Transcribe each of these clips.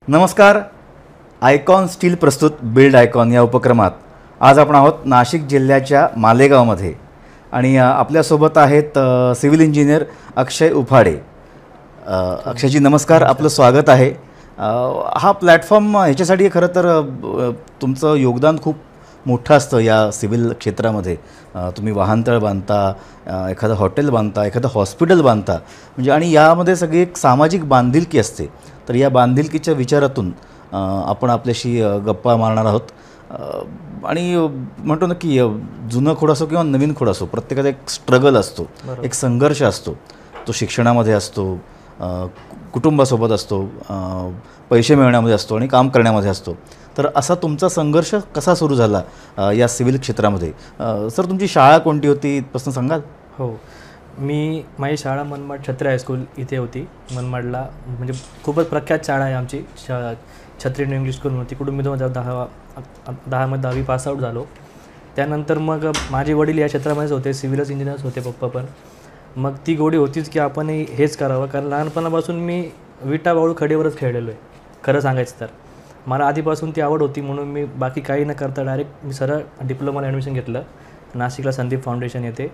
नमस्कार. Icon steel प्रस्तुत build icon या उपक्रमात आज आपण आहोत नाशिक जिल्ह्याच्या मालेगावमध्ये आणि आपल्यासोबत आहेत सिव्हिल इंजिनियर अक्षय उफाडे. अक्षयजी नमस्कार, आपलं स्वागत आहे. हा प्लॅटफॉर्म ह्याच्यासाठी खरं तर तुमचं योगदान खूप मोठं असतं या सिव्हिल क्षेत्रामध्ये. तुम्ही वाहनतळ बांधता, एखादं हॉटेल बांधता, एखादं हॉस्पिटल बांधता, म्हणजे आणि यामध्ये सगळी एक सामाजिक बांधिलकी असते. तर या बांधिलकीच्या विचारातून आपण आपल्याशी गप्पा मारणार आहोत. आणि म्हणतो ना की जुनं खोड असो किंवा नवीन खोड असो, प्रत्येकाचा एक स्ट्रगल असतो, एक संघर्ष असतो. तो शिक्षणामध्ये असतो, कुटुंबासोबत असतो, पैसे मिळवण्यामध्ये असतो आणि काम करण्यामध्ये असतो. तर असा तुमचा संघर्ष कसा सुरू झाला या सिव्हिल क्षेत्रामध्ये? सर, तुमची शाळा कोणती होती इथपासून सांगाल? हो, माझी शाळा मनमाड छत्री हायस्कूल इथे होती. मनमाडला म्हणजे खूपच प्रख्यात शाळा आहे आमची. छत्री इंग्लिश स्कूल होती. तिकडून मी 2010मध्ये 10वी पासआउट झालो. त्यानंतर मग माझे वडील या क्षेत्रामध्येच होते, सिव्हिलच इंजिनियर्स होते पप्पा पण. मग ती गोडी होतीच की आपण हेच करावं, कारण लहानपणापासून मी विटा वाळू खडीवरच खेळलेलो आहे खरं सांगायचं तर. मला आधीपासून ती आवड होती, म्हणून मी बाकी काही न करता डायरेक्ट मी सरळ डिप्लोमाला ॲडमिशन घेतलं नाशिकला संदीप फाउंडेशन येते.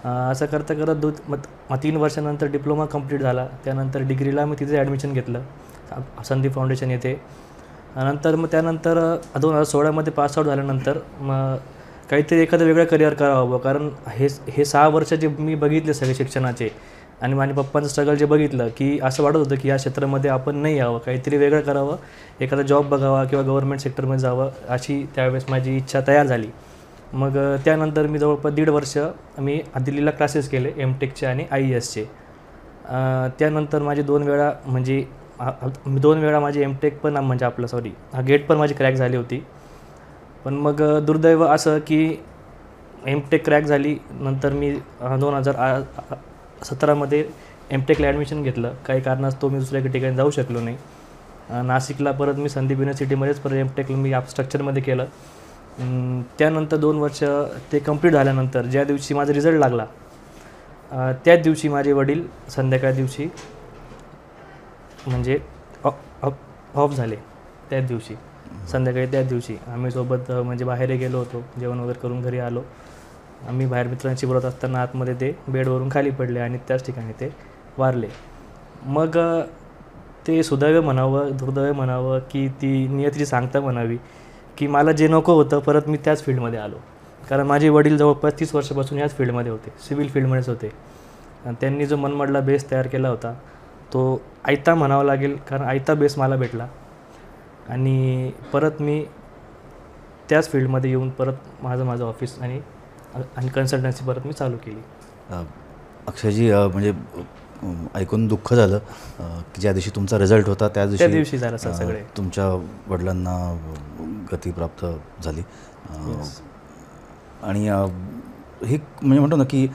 असं करता करत मग 3 वर्षानंतर डिप्लोमा कंप्लीट झाला. त्यानंतर डिग्रीला मी तिथे ॲडमिशन घेतलं संदीप फाउंडेशन येते. नंतर मग त्यानंतर 2016मध्ये पासआउट झाल्यानंतर मग काहीतरी एखादं वेगळं करिअर करावं, कारण हे 6 वर्ष जे मी बघितले सगळे शिक्षणाचे आणि माझ्या पप्पांचं स्ट्रगल जे बघितलं, की असं वाटत होतं की या क्षेत्रामध्ये आपण नाही यावं, काहीतरी वेगळं करावं, एखादा जॉब बघावा किंवा गव्हर्नमेंट सेक्टरमध्ये जावं, अशी त्यावेळेस माझी इच्छा तयार झाली. मग त्यानंतर मी जवळपास 1.5 वर्ष मी दिल्लीला क्लासेस केले एमटेकचे आणि IASचे. त्यानंतर माझे 2 वेळा माझी एमटेक पण म्हणजे गेट पण माझी क्रॅक झाली होती. पण मग दुर्दैव असं की एमटेक क्रॅक झाली. नंतर मी 2017मध्ये एमटेकला ॲडमिशन घेतलं. काही कारणास्तव मी दुसऱ्या ठिकाणी जाऊ शकलो नाही. नाशिकला परत मी संदीप युनिव्हर्सिटीमध्येच परत एमटेकला मी स्ट्रक्चरमध्ये केलं. त्यानंतर 2 वर्ष ते कंप्लीट झाल्यानंतर ज्या दिवशी माझा रिझल्ट लागला त्याच दिवशी माझे वडील संध्याकाळ दिवशी म्हणजे ऑफ झाले. त्याच दिवशी संध्याकाळी त्याच दिवशी आम्ही सोबत म्हणजे बाहेर गेलो होतो, जेवण वगैरे करून घरी आलो. आम्ही बाहेर मित्रांशी बोलत असताना आतमध्ये ते बेडवरून खाली पडले आणि त्याच ठिकाणी ते वारले. मग ते सुदैव म्हणावं, दुर्दैव म्हणावं, की ती नियतीची सांगता म्हणावी, की मला जे नको होतं परत मी त्याच फील्डमध्ये आलो. कारण माझे वडील जवळपास 30 वर्षापासून याच फील्डमध्ये होते, सिव्हिल फील्डमध्येच होते. आणि त्यांनी जो मनमाडला बेस तयार केला होता तो आयता म्हणावा लागेल, कारण आयता बेस मला भेटला. आणि परत मी त्याच फील्डमध्ये येऊन परत माझं ऑफिस आणि कन्सल्टन्सी परत मी चालू केली. अक्षयजी, म्हणजे ऐकून दुःख झालं की ज्या दिवशी तुमचा रिझल्ट होता त्या दिवशी झालं सगळे तुमच्या वडिलांना गती प्राप्त झाली. आणि हे म्हणजे म्हणतो ना की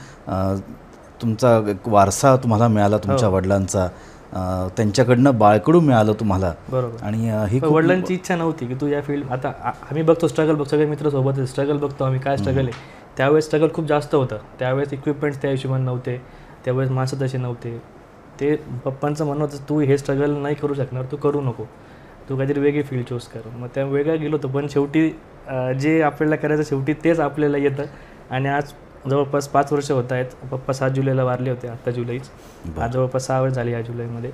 तुमचा एक वारसा तुम्हाला मिळाला तुमच्या वडिलांचा, त्यांच्याकडनं बाळकडून मिळालं तुम्हाला. बरोबर. आणि ही वडिलांची इच्छा नव्हती की तू या फील्ड, आता आम्ही बघतो स्ट्रगल बघतो, सगळे मित्र सोबत स्ट्रगल बघतो आम्ही, काय स्ट्रगल आहे. त्यावेळेस स्ट्रगल खूप जास्त होतं. त्यावेळेस इक्विपमेंट्स त्या हिशोबाने नव्हते, त्यावेळेस माणसं तसे नव्हते. ते पप्पांचं म्हणणं होतं तू हे स्ट्रगल नाही करू शकणार, तू करू नको, तू काहीतरी वेगळी फील्ड चूज कर. मग त्या वेगळं गेलो होतो, पण शेवटी जे आपल्याला करायचं शेवटी तेच आपल्याला येतं. आणि आज जवळपास 5 वर्ष होत आहेत. पप्पा 7 जुलैला वारले होते, आत्ता जुलैच. आज जवळपास 6 वर्ष झाली या जुलैमध्ये.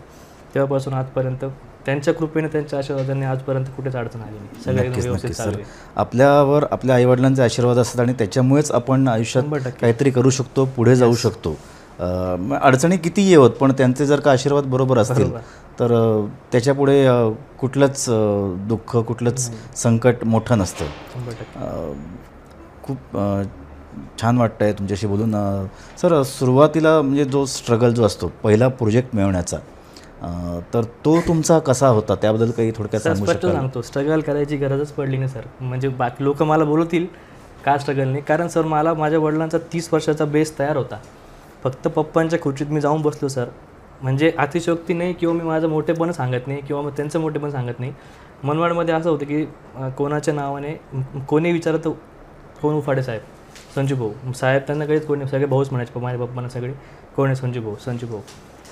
तेव्हापासून आजपर्यंत त्यांच्या कृपेने, त्यांच्या आशीर्वादाने आजपर्यंत कुठेच अडचण आली नाही, सगळं व्यवस्थित चालू आहे. आपल्यावर आपल्या आईवडिलांचे आशीर्वाद असतात आणि त्याच्यामुळेच आपण आयुष्यात काहीतरी करू शकतो, पुढे जाऊ शकतो. अडचणी किती येवत, पण त्यांचे जर का आशीर्वाद बरोबर असतील तर त्याच्यापुढे कुठलंच दुःख, कुठलंच संकट मोठं नसतं. खूप छान वाटतं आहे तुमच्याशी बोलून. सर, सुरुवातीला म्हणजे जो स्ट्रगल जो असतो पहिला प्रोजेक्ट मिळवण्याचा, तर तो तुमचा कसा होता, त्याबद्दल काही थोडक्यात सांगतो. स्ट्रगल करायची गरजच पडली नाही सर. म्हणजे बाकी लोक मला बोलतील का स्ट्रगल नाही, कारण सर मला माझ्या वडिलांचा 30 वर्षाचा बेस तयार होता. फक्त पप्पांच्या खुर्चीत मी जाऊन बसलो सर. म्हणजे अतिशयोक्ती नाही किंवा मी माझं मोठेपण सांगत नाही किंवा मग त्यांचं मोठेपण सांगत नाही. मनमाडमध्ये असं होतं की कोणाच्या नावाने कोणी विचारतं कोण उफाडे साहेब, संजू भाऊ साहेब, त्यांना काहीच कोणी, सगळे भाऊच म्हणायचे माझ्या पप्पांना सगळे, कोण आहे संजू भाऊ, संजू भाऊ.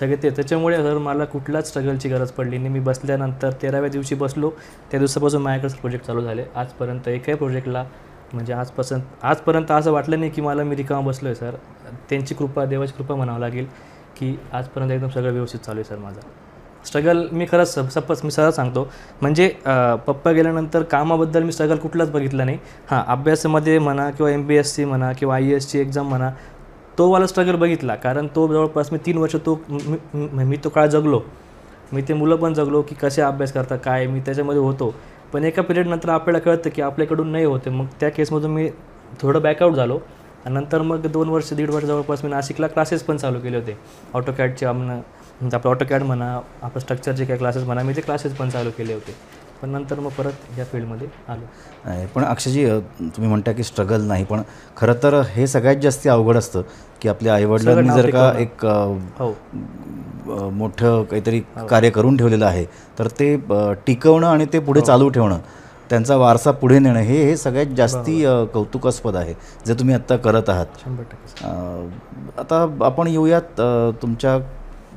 सगळे ते त्याच्यामुळे सर मला कुठलाच स्ट्रगलची गरज पडली नाही. मी बसल्यानंतर 13व्या दिवशी बसलो, त्या दिवसापासून माझ्याकडे प्रोजेक्ट चालू झाले. आजपर्यंत एकही प्रोजेक्टला म्हणजे आजपर्यंत असं वाटलं नाही की मला मी रिकामा बसलो आहे सर. त्यांची कृपा, देवाची कृपा म्हणावं लागेल की आजपर्यंत एकदम सगळं व्यवस्थित चालू आहे सर माझं. स्ट्रगल मी खरंच मी सरळ सांगतो, म्हणजे पप्पा गेल्यानंतर कामाबद्दल मी स्ट्रगल कुठलाच बघितला नाही. हां, अभ्यासामध्ये म्हणा किंवा MPSC म्हणा किंवा IASची एक्झाम म्हणा, तो मला स्ट्रगल बघितला. कारण तो जवळपास मी 3 वर्ष मी तो काळ जगलो. मी ते मुलं पण जगलो की कसे अभ्यास करतात काय, मी त्याच्यामध्ये होतो. पण एका पिरियडनंतर आपल्याला कळतं की आपल्याकडून नाही होते. मग त्या केसमधून मी थोडं बॅकआउट झालो आणि नंतर मग 2 वर्ष 1.5 वर्ष जवळपास मी नाशिकला क्लासेस पण चालू केले होते. ऑटोकॅडचे आपलं ऑटोकॅड म्हणा, आपलं स्ट्रक्चरचे काही क्लासेस म्हणा, मी ते क्लासेस पण चालू केले होते. पण नंतर मग परत या फील्डमध्ये आलो. पण अक्षयजी, तुम्ही म्हणता की स्ट्रगल नाही, पण खरं तर हे सगळ्यात जास्त अवघड असतं की आपल्या आईवडिलांनी जर का एक मोठं काहीतरी कार्य करून ठेवलेलं आहे तर ते टिकवणं आणि ते पुढे चालू ठेवणं, त्यांचा वारसा पुढे नेणं, हे सगळ्यात जास्ती कौतुकास्पद आहे जे तुम्ही आत्ता करत आहात. 100%. आता आपण येऊयात तुमच्या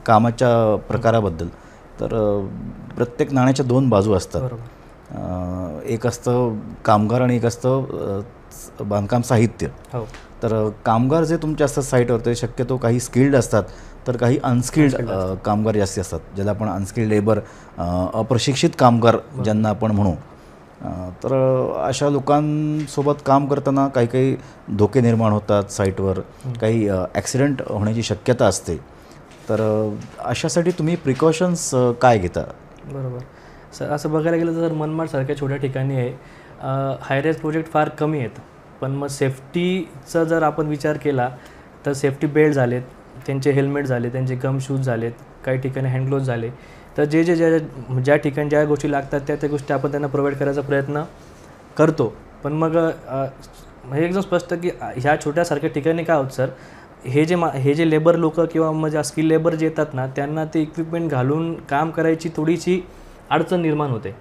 कामाच्या प्रकाराबद्दल. तर प्रत्येक नाण्याच्या 2 बाजू असतात. एक असतं कामगार आणि एक असतं बांधकाम साहित्य. हो. तर कामगार जे तुमचे असतात साईटवर, ते शक्यतो काही स्किल्ड असतात तर काही अनस्किल्ड कामगार जास्ती असतात, ज्याला आपण अनस्किल्ड लेबर, अप्रशिक्षित कामगार ज्यांना आपण म्हणू. तर अशा लोकांसोबत काम करताना काही काही धोके निर्माण होतात साईटवर, काही ॲक्सिडेंट होण्याची शक्यता असते. तर अशासाठी तुम्ही प्रिकॉशन्स काय घेता? बरोबर सर, असं बघायला गेलं तर मनमाडसारख्या छोट्या ठिकाणी आहे हायरेज प्रोजेक्ट फार कमी आहेत. पण मग सेफ्टीचा जर आपण विचार केला तर सेफ्टी बेल्ट झालेत, त्यांचे हेल्मेट झाले, त्यांचे गम शूज झालेत, काही ठिकाणी हँडग्लोव्ज झाले. तर ज्या ठिकाणी ज्या गोष्टी लागतात त्या गोष्टी आपण त्यांना प्रोव्हाइड करायचा प्रयत्न करतो. पण मग हे एकदम स्पष्ट की ह्या छोट्यासारख्या ठिकाणी काय होतं सर, हे जे लेबर लोक किंवा म्हणजे स्किल लेबर जे येतात ना, त्यांना ते इक्विपमेंट घालून काम करायची थोडीशी अडचण निर्माण होते.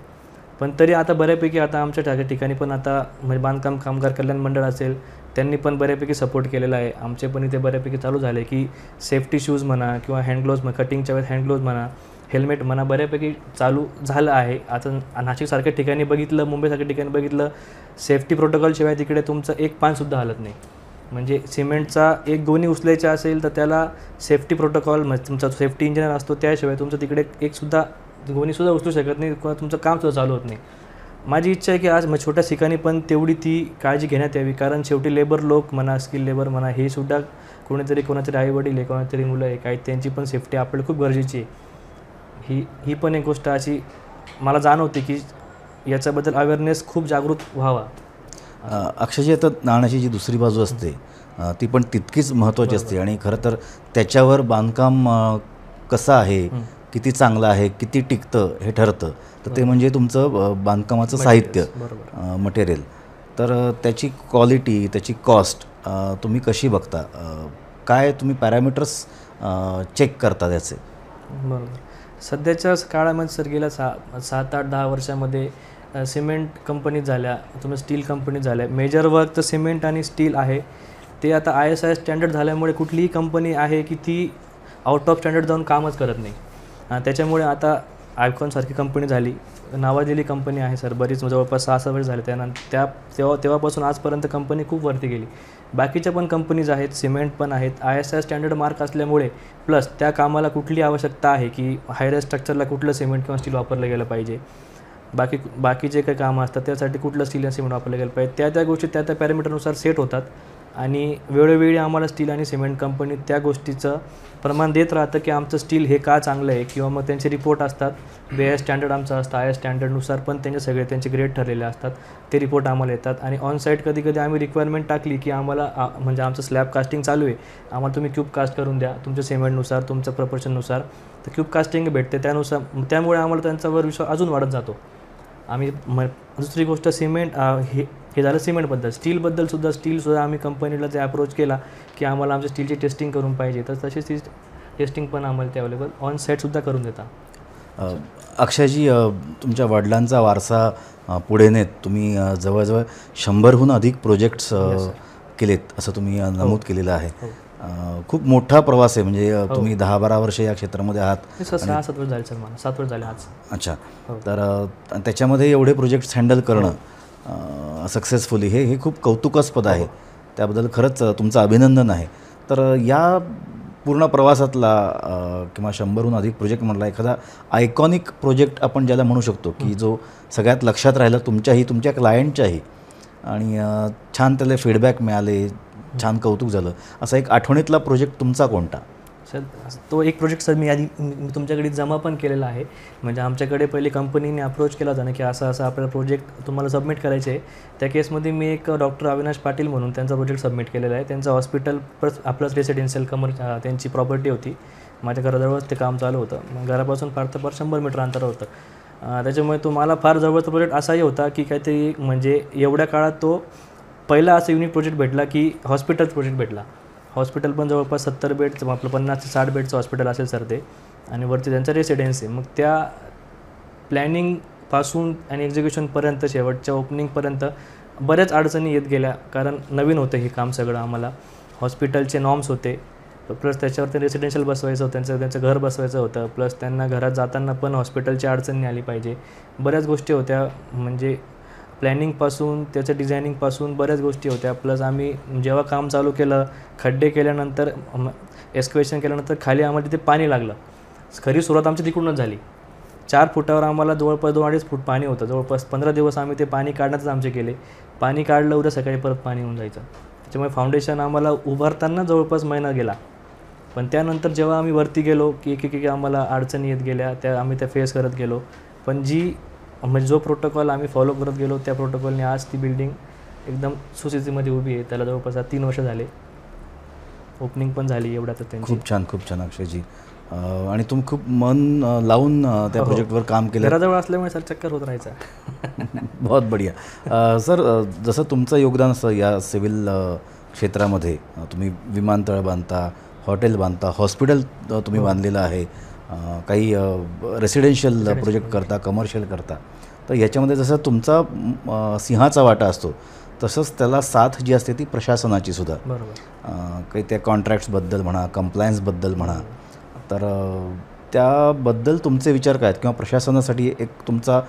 पण तरी आता बऱ्यापैकी आता आमच्या ठिकाणी पण आता म्हणजे बांधकाम कामगार कल्याण मंडळ असेल, त्यांनी पण बऱ्यापैकी सपोर्ट केलेला आहे. आमचे पण इथे बऱ्यापैकी चालू झाले की सेफ्टी शूज म्हणा किंवा हँडग्लोव्ज म्हणा, कटिंगच्या वेळेस हँडग्लोव्ज म्हणा, हेल्मेट म्हणा, बऱ्यापैकी चालू झालं आहे. आता नाशिकसारख्या ठिकाणी बघितलं, मुंबईसारख्या ठिकाणी बघितलं, सेफ्टी प्रोटोकॉलशिवाय तिकडे तुमचं एक पानसुद्धा हलत नाही. म्हणजे सिमेंटचा एक गोणी उचलायचा असेल तर त्याला सेफ्टी प्रोटोकॉल, म्हणजे तुमचा सेफ्टी इंजिनियर असतो, त्याशिवाय तुमचं तिकडे एकसुद्धा गोणीसुद्धा उचलू शकत नाही किंवा तुमचं कामसुद्धा चालू होत नाही. माझी इच्छा आहे की आज छोट्या ठिकाणी पण तेवढी ती काळजी घेण्यात यावी. कारण शेवटी लेबर लोक म्हणा, स्किल लेबर म्हणा, हे सुद्धा कोणातरी आईवडील आहे, कोणातरी मुलं आहे, काही त्यांची पण सेफ्टी आपल्याला खूप गरजेची आहे. ही पण एक गोष्ट अशी मला जाणवते की याच्याबद्दल अवेअरनेस खूप जागृत व्हावा. अक्षयजी, आता नाण्याची जी दुसरी बाजू असते ती पण तितकीच महत्त्वाची असते आणि खरं तर त्याच्यावर बांधकाम कसं आहे, किती चांगलं आहे, किती टिकतं हे ठरतं. तर ते म्हणजे तुमचं बांधकामाचं साहित्य, मटेरियल. तर त्याची क्वालिटी, त्याची कॉस्ट तुम्ही कशी बघता? काय तुम्ही पॅरामीटर्स चेक करता त्याचे? बरोबर. सध्याच्या काळामध्ये सर गेल्या 7, 8, 10 वर्षामध्ये सिमेंट कंपनी झाल्या, तुम्ही स्टील कंपनी झाल्या. मेजर वर्क तर सिमेंट आणि स्टील आहे. ते आता ISI स्टँडर्ड झाल्यामुळे कुठलीही कंपनी आहे की ती आउट ऑफ स्टँडर्ड जाऊन कामच करत नाही. त्याच्यामुळे आता आयकॉनसारखी कंपनी झाली, नावाजलेली कंपनी आहे सर, बरीच जवळपास 6 वर्ष झाले. त्यानंतर तेव्हापासून आजपर्यंत कंपनी खूप वरती गेली. बाकीच्या पण कंपनीज आहेत, सिमेंट पण आहेत, ISI स्टँडर्ड मार्क असल्यामुळे, प्लस त्या कामाला कुठली आवश्यकता आहे की हायरेज स्ट्रक्चरला कुठलं सिमेंट किंवा स्टील वापरलं गेलं पाहिजे, बाकी जे काही कामं असतात त्यासाठी कुठलं स्टील आणि सिमेंट वापरलं गेलं पाहिजे, त्या गोष्टी त्या पॅरामीटरनुसार सेट होतात. आणि वेळोवेळी आम्हाला स्टील आणि सिमेंट कंपनी त्या गोष्टीचं प्रमाण देत राहतं की आमचं स्टील हे का चांगलं आहे, किंवा मग त्यांचे रिपोर्ट असतात, BIS स्टँडर्ड आमचं असतं, IS स्टँडर्डनुसार पण त्यांचे ग्रेड ठरलेले असतात, ते रिपोर्ट आम्हाला येतात. आणि ऑन साईट कधी आम्ही रिक्वायरमेंट टाकली की आम्हाला म्हणजे आमचं स्लॅब कास्टिंग चालू आहे, आम्हाला तुम्ही क्यूब कास्ट करून द्या तुमच्या सिमेंटनुसार, तुमच्या प्रपोर्शननुसार, तर क्यूब कास्टिंग भेटते त्यामुळे आम्हाला त्यांच्यावर विश्वास अजून वाढत जातो. आम्ही दुसरी गोष्ट सिमेंट हे झालं सिमेंटबद्दल. स्टीलसुद्धा आम्ही कंपनीला जे अप्रोच केला की आम्हाला आमच्या स्टीलची टेस्टिंग करून पाहिजे, तर तशीच ती टेस्टिंग पण आम्हाला ते अवेलेबल ऑन साईटसुद्धा करून देतात. अक्षयजी, तुमच्या वडिलांचा वारसा पुढे नेत तुम्ही जवळजवळ 100हून अधिक प्रोजेक्ट्स केलेत असं तुम्ही नमूद केलेलं आहे. खूप मोठा प्रवास आहे म्हणजे तुम्ही 10-12 वर्ष या क्षेत्रामध्ये आहात. सर 6-7 वर्ष झाले सर, मला 7 वर्ष झाले आज. अच्छा. तर त्याच्यामध्ये एवढे प्रोजेक्ट्स हँडल करणं सक्सेसफुली हे खूप कौतुकास्पद आहे. त्याबद्दल खरंच तुमचं अभिनंदन आहे. तर या पूर्ण प्रवासातला किंवा 100हून अधिक प्रोजेक्ट म्हटला एखादा आयकॉनिक प्रोजेक्ट आपण ज्याला म्हणू शकतो की जो सगळ्यात लक्षात राहिला तुमच्याही, तुमच्या क्लायंटच्याही, आणि छान त्याला फीडबॅक मिळाले, छान कौतुक झालं, असा एक आठवणीतला प्रोजेक्ट तुमचा कोणता? सर तो एक प्रोजेक्ट सर मी तुमच्याकडे जमा पण केलेला आहे. म्हणजे आमच्याकडे पहिले कंपनीने अप्रोच केला होता ना की असं असं आपल्याला प्रोजेक्ट तुम्हाला सबमिट करायचे आहे. त्या केसमध्ये मी एक डॉक्टर अविनाश पाटील म्हणून त्यांचा प्रोजेक्ट सबमिट केलेला आहे. त्यांचं हॉस्पिटल प्लस आपलंच रेसिडेन्शियल त्यांची प्रॉपर्टी होती. माझ्या घराजवळच ते काम चालू होतं. मग घरापासून फार तर 100 मीटर अंतर होतं. त्याच्यामुळे तो मला फार जवळचा प्रोजेक्ट असाही होता की काहीतरी म्हणजे एवढ्या काळात तो पहिला असा युनिक प्रोजेक्ट भेटला की हॉस्पिटल प्रोजेक्ट भेटला. हॉस्पिटल पण जवळपास 70 बेडचं, आपलं 50 ते 60 बेडचं हॉस्पिटल असेल सर ते, आणि वरती त्यांचा रेसिडेन्सी. मग त्या प्लॅनिंगपासून आणि एक्झिक्युशनपर्यंत शेवटच्या ओपनिंगपर्यंत बऱ्याच अडचणी येत गेल्या. कारण नवीन होतं हे काम सगळं आम्हाला. हॉस्पिटलचे नॉर्म्स होते, प्लस त्याच्यावरती रेसिडेन्शियल बसवायचं होतं, त्यांचं घर बसवायचं होतं, प्लस त्यांना घरात जाताना पण हॉस्पिटलची अडचणी आली पाहिजे. बऱ्याच गोष्टी होत्या. म्हणजे प्लॅनिंगपासून त्याचं डिझायनिंगपासून बऱ्याच गोष्टी होत्या. प्लस आम्ही जेव्हा काम चालू केलं, खड्डे केल्यानंतर, एक्स्कवेशन केल्यानंतर खाली आम्हाला तिथे पाणी लागलं. खरी सुरुवात आमची तिकडूनच झाली. 4 फुटावर आम्हाला जवळपास 2-2.5 फूट पाणी होतं. जवळपास 15 दिवस आम्ही ते पाणी काढण्यातच आमचे केले. पाणी काढलं, उद्या सकाळी परत पाणी होऊन जायचं. त्याच्यामुळे फाउंडेशन आम्हाला उभारताना जवळपास महिना गेला. पण त्यानंतर जेव्हा आम्ही वरती गेलो की एक आम्हाला अडचणी येत गेल्या, आम्ही त्या फेस करत गेलो. पण म्हणजे जो प्रोटोकॉल आम्ही फॉलो करत गेलो त्या प्रोटोकॉलने आज ती बिल्डिंग एकदम सुस्थितीमध्ये उभी आहे. त्याला जवळपास 3 वर्ष झाले. ओपनिंग पण झाली एवढ्यातच त्यांची. खूप छान अक्षयजी. आणि तुम्ही खूप मन लावून त्या प्रोजेक्टवर काम केलं. घराजवळ असल्यामुळे सर चक्कर होत राहायचा. बहुत बढिया. सर जसं तुमचं योगदान असतं या सिव्हिल क्षेत्रामध्ये, तुम्ही विमानतळ बांधता, हॉटेल बांधता, हॉस्पिटल तुम्ही बांधलेलं आहे, काही रेसिडेन्शियल प्रोजेक्ट करता, कमर्शियल करता. तर याच्यामध्ये जसं तुमचा सिंहाचा वाटा असतो तसंच त्याला साथ जी असते ती प्रशासनाची सुद्धा. बरोबर. काही त्या कॉन्ट्रॅक्ट्सबद्दल म्हणा, कंप्लायन्सबद्दल म्हणा, तर त्याबद्दल तुमचे विचार काय आहेत किंवा प्रशासनासाठी एक तुमचा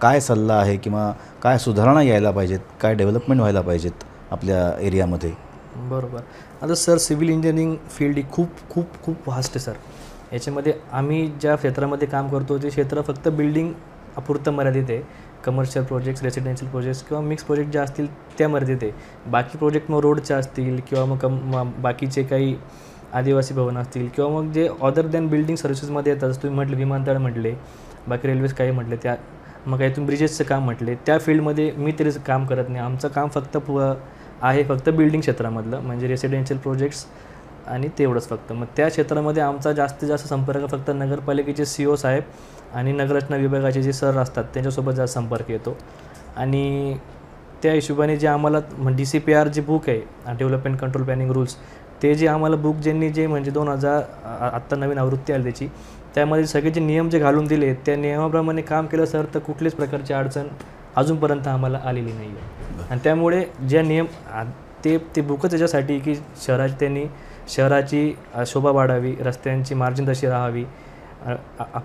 काय सल्ला आहे किंवा काय सुधारणा यायला पाहिजेत, काय डेव्हलपमेंट व्हायला पाहिजेत आपल्या एरियामध्ये? बरोबर. आता सर सिव्हिल इंजिनिअरिंग फील्ड ही खूप व्हास्ट आहे सर. याच्यामध्ये आम्ही ज्या क्षेत्रामध्ये काम करतो ते क्षेत्र फक्त बिल्डिंग अपुरतं मर्यादित आहे. कमर्शियल प्रोजेक्ट्स, रेसिडेन्शियल प्रोजेक्ट्स किंवा मिक्स प्रोजेक्ट जे असतील त्या मर्यादित आहे. बाकी प्रोजेक्ट मग रोडचे असतील किंवा मग बाकीचे काही आदिवासी भवन असतील किंवा मग जे अदर दॅन बिल्डिंग सर्व्हिसेसमध्ये येतात, तुम्ही म्हटले विमानतळ म्हटले, बाकी रेल्वेज काही म्हटले, त्या मग काही तुम्ही ब्रिजेसचं काम म्हटले, त्या फील्डमध्ये मी तरी काम करत नाही. आमचं काम फक्त बिल्डिंग क्षेत्रामधलं, म्हणजे रेसिडेन्शियल प्रोजेक्ट्स आणि तेवढंच फक्त. मग त्या क्षेत्रामध्ये आमचा जास्तीत जास्त संपर्क फक्त नगरपालिकेचे CO साहेब आणि नगररचना विभागाचे जे सर असतात त्यांच्यासोबत जास्त संपर्क येतो. आणि त्या हिशोबाने जे आम्हाला DCPR जे बुक आहे, डेव्हलपमेंट कंट्रोल प्लॅनिंग रूल्स, ते जे आम्हाला बुक ज्यांनी जे म्हणजे 2000 आत्ता नवीन आवृत्ती आली त्याची, त्यामध्ये सगळे जे नियम जे घालून दिले त्या नियमाप्रमाणे काम केलं सर तर कुठलीच प्रकारची अडचण अजूनपर्यंत आम्हाला आलेली नाही आहे. आणि त्यामुळे जे नियम ते बुकच याच्यासाठी की शहराची शोभा वाढावी, रस्त्यांची मार्जिन तशी राहावी,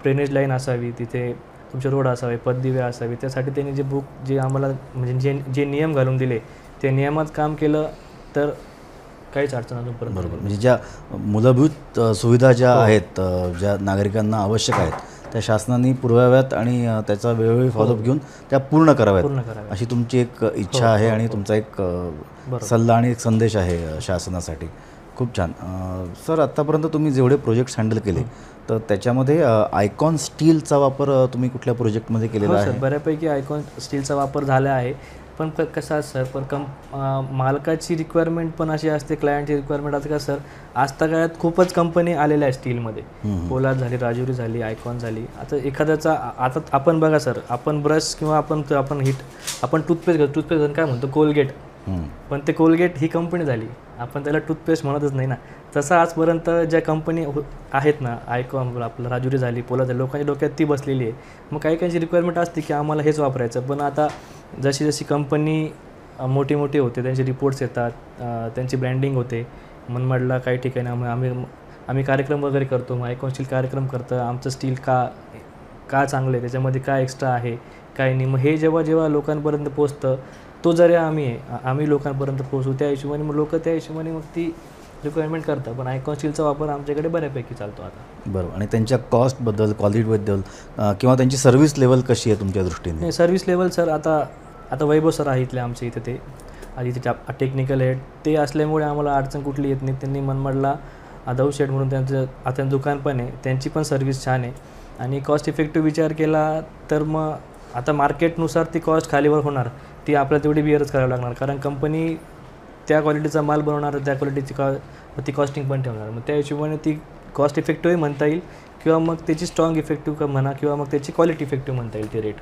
ड्रेनेज लाईन असावी, तिथे तुमचे रोड असावे, पददिवे असावे, त्यासाठी त्यांनी जे बुक जे आम्हाला म्हणजे जे नियम घालून दिले ते नियमात काम केलं तर काहीच अडचण अजूनपर्यंत. बरोबर. म्हणजे ज्या मूलभूत सुविधा ज्या आहेत, ज्या नागरिकांना आवश्यक आहेत, त्या शासनाने पुरवाव्यात आणि त्याचा वेळोवेळी फॉलोअप घेऊन त्या पूर्ण कराव्यात अशी तुमची एक इच्छा आहे आणि तुमचा एक सल्ला आणि एक संदेश आहे शासनासाठी. खूप छान. सर आत्तापर्यंत तुम्ही जेवढे प्रोजेक्ट्स हँडल केले तर त्याच्यामध्ये आयकॉन स्टीलचा वापर तुम्ही कुठल्या प्रोजेक्टमध्ये केलेला आहे? बऱ्यापैकी आयकॉन स्टीलचा वापर झाला आहे. पण कसं आहे सर, पण मालकाची रिक्वायरमेंट पण अशी असते, क्लायंटची रिक्वायरमेंट असते का सर. आजतागायत खूपच कंपनी आलेल्या आहे स्टीलमध्ये. पोलाद झाली, राजुरी झाली, आयकॉन झाली. आता एखाद्याचा आता आपण बघा सर, आपण ब्रश किंवा आपण टूथपेस्ट काय म्हणतो, कोलगेट, पण ते कोलगेट ही कंपनी झाली, आपण त्याला टूथपेस्ट म्हणतच नाही ना. तसं आजपर्यंत ज्या कंपनी आहेत ना, आयकॉन, आपलं राजुरी झाली, पोलाद झाली, लोकांच्या डोक्यात ती बसलेली आहे. मग काही रिक्वायरमेंट असते की आम्हाला हेच वापरायचं. पण आता जशी कंपनी मोठी होते, त्यांचे रिपोर्ट्स येतात, त्यांची ब्रँडिंग होते, मनमाडला काही ठिकाणी आम्ही कार्यक्रम वगैरे करतो, मग आयकॉन स्टील कार्यक्रम करतं, आमचं स्टील का चांगलं आहे, त्याच्यामध्ये काय एक्स्ट्रा आहे काय नाही, मग हे जेव्हा लोकांपर्यंत पोचतं, तो जरी आम्ही लोकांपर्यंत पोचू, त्या हिशोबाने मग लोक त्या हिशोबाने मग ती रिक्वायरमेंट करतात. पण आयकॉन स्टीलचा वापर आमच्याकडे बऱ्यापैकी चालतो आता. बरोबर. आणि त्यांच्या कॉस्टबद्दल, क्वालिटीबद्दल किंवा त्यांची सर्व्हिस लेवल कशी आहे तुमच्या दृष्टीने? सर्व्हिस लेवल सर, आता वैभव सर आहे इथले आमच्या इथे, ते आधी ते टेक्निकल हेड ते असल्यामुळे आम्हाला अडचण कुठली येत नाही. त्यांनी मनमाडला दौ शेड म्हणून आता दुकान पण आहे, त्यांची पण सर्व्हिस छान आहे. आणि कॉस्ट इफेक्टिव्ह विचार केला तर मग आता मार्केटनुसार ती कॉस्ट खालीवर होणार, ती आपल्याला तेवढी बिअरच करावी लागणार, कारण कंपनी त्या क्वालिटीचा माल बनवणार, त्या क्वालिटीची ती कॉस्टिंग पण ठेवणार. मग त्या हिशोबाने ती कॉस्ट इफेक्टिव्हही म्हणता येईल, किंवा मग त्याची स्ट्रॉंग इफेक्टिव्ह म्हणा, किंवा मग त्याची क्वालिटी इफेक्टिव्ह म्हणता येईल ती रेट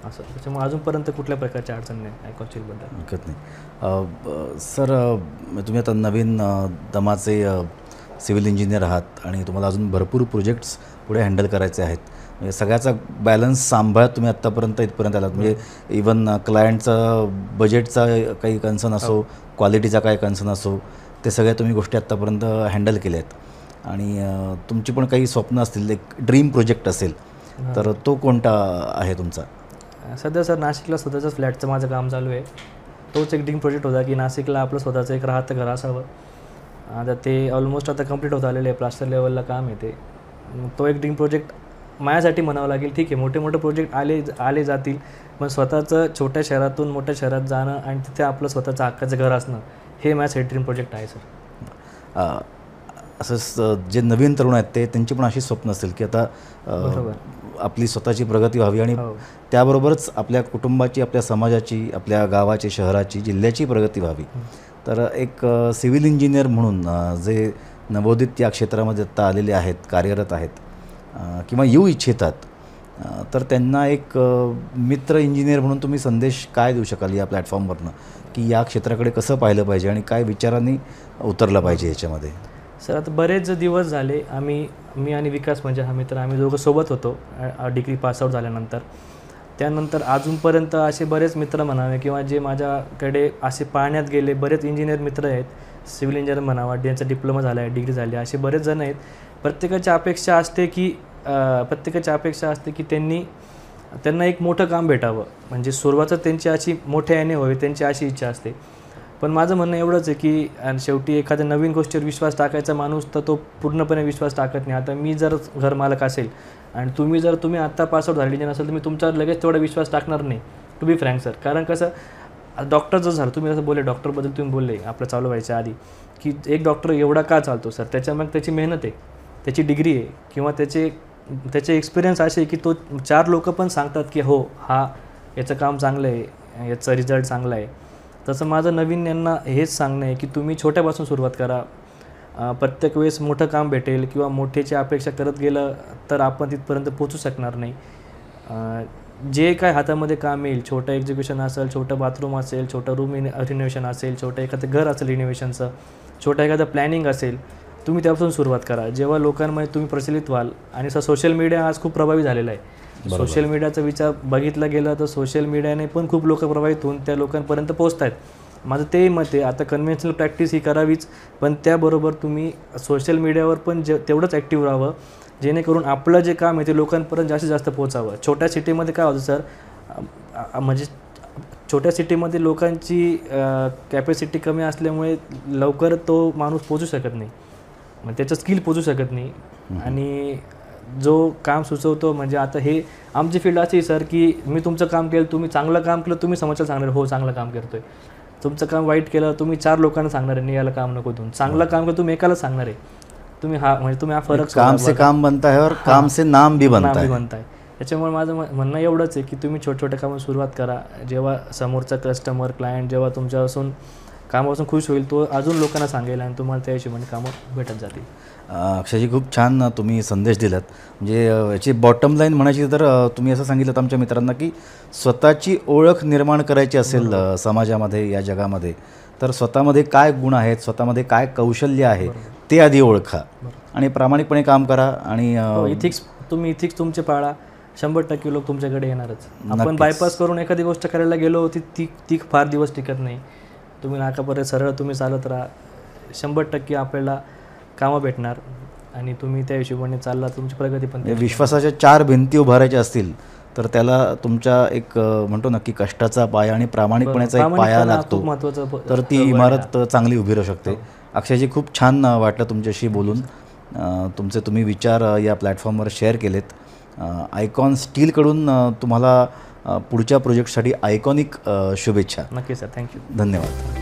असं. त्याच्यामुळे अजूनपर्यंत कुठल्या प्रकारची अडचण नाही आयकॉन स्टीलबद्दल. हरकत नाही. सर, तुम्ही आता नवीन दमाचे सिव्हिल इंजिनियर आहात आणि तुम्हाला अजून भरपूर प्रोजेक्ट्स पुढे हँडल करायचे आहेत. म्हणजे सगळ्याचा बॅलन्स सांभाळत तुम्ही आत्तापर्यंत इथपर्यंत आलात. म्हणजे इवन क्लायंटचा बजेटचा काही कन्सर्न असो, क्वालिटीचा काही कन्सर्न असो, ते सगळ्या तुम्ही गोष्टी आत्तापर्यंत हँडल केल्या आहेत. आणि तुमची पण काही स्वप्न असतील, एक ड्रीम प्रोजेक्ट असेल, तर तो कोणता आहे तुमचा? सध्या सर नाशिकला स्वतःचं फ्लॅटचं माझं काम चालू आहे. तोच एक ड्रीम प्रोजेक्ट होता की नाशिकला आपलं स्वतःचं एक राहतं घर असावं. आता ते ऑलमोस्ट आता कंप्लीट होत आलेलं आहे, प्लास्टर लेवलला काम आहे ते. तो एक ड्रीम प्रोजेक्ट माझ्यासाठी म्हणावं लागेल. ठीक आहे, मोठे प्रोजेक्ट आले जातील, पण स्वतःचं छोट्या शहरातून मोठ्या शहरात जाणं आणि तिथे आपलं स्वतःचं हक्काचं घर असणं, हे माझ्यासाठी ड्रीम प्रोजेक्ट आहे सर. असंच जे नवीन तरुण आहेत त्यांची पण अशी स्वप्न असतील की आता आपली स्वतःची प्रगती व्हावी आणि त्याबरोबरच आपल्या कुटुंबाची, आपल्या समाजाची, आपल्या गावाची, शहराची, जिल्ह्याची प्रगती व्हावी. तर एक सिव्हिल इंजिनियर म्हणून जे नवोदित या क्षेत्रामध्ये आत्ता आलेले आहेत, कार्यरत आहेत किंवा येऊ इच्छितात, तर त्यांना एक मित्र इंजिनियर म्हणून तुम्ही संदेश काय देऊ शकाल या प्लॅटफॉर्मवरनं, की या क्षेत्राकडे कसं पाहिलं पाहिजे आणि काय विचारांनी उतरलं पाहिजे याच्यामध्ये? सर, आता बरेच दिवस झाले मी आणि विकास म्हणजे हा मित्र, आम्ही दोघं सोबत होतो डिग्री पासआउट झाल्यानंतर. त्यानंतर अजूनपर्यंत असे बरेच मित्र म्हणावे किंवा जे माझ्याकडे असे पाहण्यात गेले बरेच इंजिनियर मित्र आहेत, सिव्हिल इंजिनियर म्हणावा, ज्यांचा डिप्लोमा झाला आहे, डिग्री झाली, असे बरेच जण आहेत. प्रत्येकाची अपेक्षा असते की त्यांना एक मोठं काम भेटावं, म्हणजे सुरुवात त्यांची अशी मोठ्या याने व्हावी, त्यांची अशी इच्छा असते. पण माझं म्हणणं एवढंच आहे की शेवटी एखाद्या नवीन गोष्टीवर विश्वास टाकायचा माणूस तर तो पूर्णपणे विश्वास टाकत नाही. आता मी जर घरमालक असेल आणि तुम्ही आत्ता पासआउट झालेली नसेल तर मी तुमच्यावर लगेच तेवढा विश्वास टाकणार नाही, टू बी फ्रँक सर. कारण कसं, डॉक्टर जर झालं, तुम्ही जसं बोलले डॉक्टरबद्दल तुम्ही बोलले आपलं चालू व्हायच्या आधी, की एक डॉक्टर एवढा का चालतो सर, त्याच्यामध्ये त्याची मेहनत आहे, त्याची डिग्री आहे, किंवा त्याचे एक्सपिरियन्स असे आहे की तो 4 लोक पण सांगतात की हो याचं काम चांगलं आहे, याचा रिझल्ट चांगला आहे. तसं माझं नवीन यांना हेच सांगणं आहे की तुम्ही छोट्यापासून सुरुवात करा. प्रत्येक वेळेस मोठं काम भेटेल किंवा मोठ्याची अपेक्षा करत गेलं तर आपण तिथपर्यंत पोचू शकणार नाही. जे काय हातामध्ये काम येईल, छोटं एक्झिक्युशन असेल, छोटं बाथरूम असेल, छोटं रूम रिनोव्हेशन असेल, छोटं एखादं घर असेल रिनोव्हेशनचं, छोटं एखादं प्लॅनिंग असेल, तुम्ही त्यापासून सुरुवात करा. जेव्हा लोकांमध्ये तुम्ही प्रचलित व्हाल, आणि सोशल मीडिया आज खूप प्रभावी झालेला आहे. सोशल मीडियाचा विचार बघितला गेला तर सोशल मीडियाने पण खूप लोक प्रभावित होऊन त्या लोकांपर्यंत पोहोचत आहेत. माझं ते मत आहे, आता कन्व्हेन्शनल प्रॅक्टिस ही करावीच, पण त्याबरोबर तुम्ही सोशल मीडियावर पण तेवढंच ॲक्टिव्ह राहावं, जेणेकरून आपलं जे काम आहे ते लोकांपर्यंत जास्तीत जास्त पोहोचावं. छोट्या सिटीमध्ये काय होतं सर, म्हणजे छोट्या सिटीमध्ये लोकांची कॅपॅसिटी कमी असल्यामुळे लवकर तो माणूस पोचू शकत नाही, मग त्याचं स्किल पोचू शकत नाही. आणि जो काम सुचवतो, म्हणजे आता हे आमची फील्ड अशी आहे सर की मी तुमचं काम केलं, तुम्ही चांगलं काम केलं, तुम्ही समोरच्याला सांगणार हो चांगलं काम करतोय. तुमचं काम वाईट केलं, तुम्ही 4 लोकांना सांगणार आहे नाही याला काम नको देऊन. चांगलं काम केलं तुम्ही एकाला सांगणार आहे. तुम्ही हा फरक, काम से काम बनता है और काम से नाम भी बनता है. त्याच्यामुळे माझं म्हणणं एवढंच आहे की तुम्ही छोट्या कामात सुरुवात करा. जेव्हा समोरचा कस्टमर, क्लायंट जेव्हा तुमच्यापासून कामापासून खुश होईल, तो अजून लोकांना सांगेल आणि तुम्हाला त्या हिशोबाने कामं भेटत जातील. अक्षयजी, खूप छान तुम्ही संदेश दिलात. म्हणजे याची बॉटम लाईन म्हणायची तर तुम्ही असं सांगितलं आमच्या मित्रांना की स्वतःची ओळख निर्माण करायची असेल समाजामध्ये, या जगामध्ये, तर स्वतःमध्ये काय गुण आहेत, स्वतःमध्ये काय कौशल्य आहे ते आधी ओळखा आणि प्रामाणिकपणे काम करा. आणि इथिक्स तुमचे पाळा, 100% लोक तुमच्याकडे येणारच. आपण बायपास करून एखादी गोष्ट करायला गेलो ती फार दिवस टिकत नाही. तुम्ही नाकापर्यंत सरळ तुम्ही चालत राहा, 100% आपल्याला कामं भेटणार आणि तुम्ही त्या हिशोबाने चालला तुमची प्रगती पण म्हणजे विश्वासाच्या 4 भिंती उभारायच्या असतील तर त्याला तुमच्या एक म्हणतो ना की कष्टाचा पाया आणि प्रामाणिकपणाचा एक पाया प्रामाणिकपणा लागतो, खूप महत्त्वाचं तर ती इमारत चांगली उभी राहू शकते. अक्षयजी, खूप छान वाटलं तुमच्याशी बोलून. तुम्ही विचार या प्लॅटफॉर्मवर शेअर केलेत. आयकॉन स्टीलकडून तुम्हाला पुढच्या प्रोजेक्टसाठी आयकॉनिक शुभेच्छा. नक्की सर, थँक्यू. धन्यवाद.